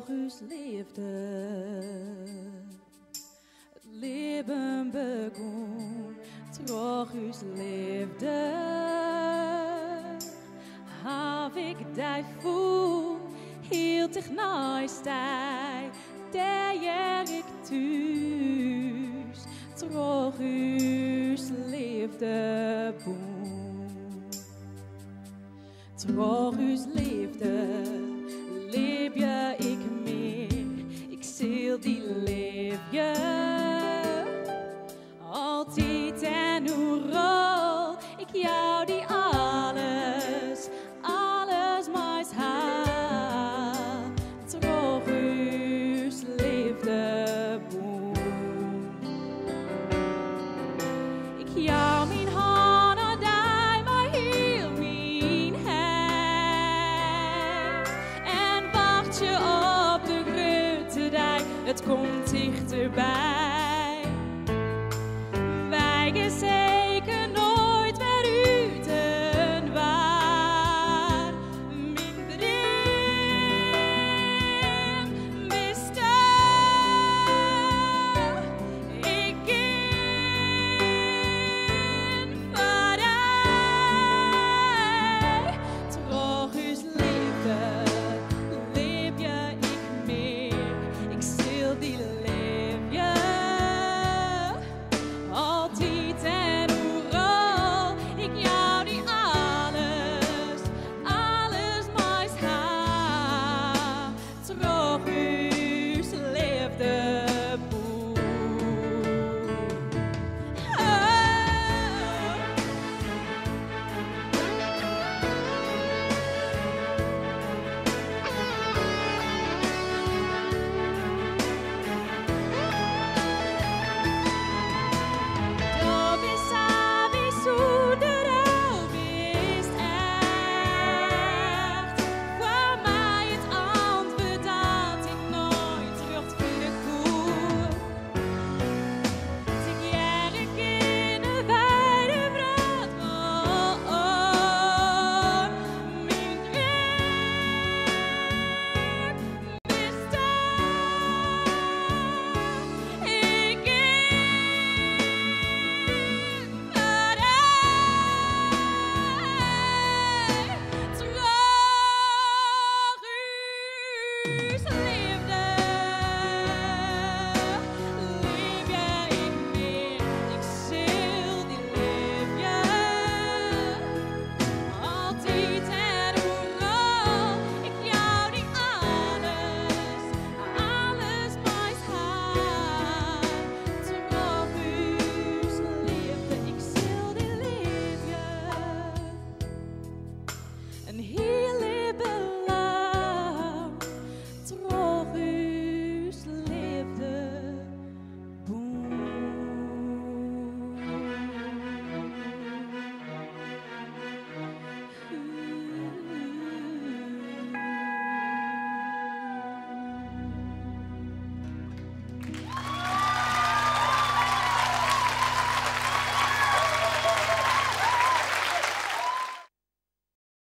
Troch us liefde. Het leven begon, troch us liefde. Heb ik die voel, hield ik naast die, der ik thuis, troch us liefde boom. Troch us liefde, leef je ik meer, ik zal die leef je. Altijd en overal, ik jou die alles mais haal. Troch us liefde boom. Ik jou mijn handen die maar heel mijn heen. En wacht je op de grote dag, het komt dichterbij. Wij gezegd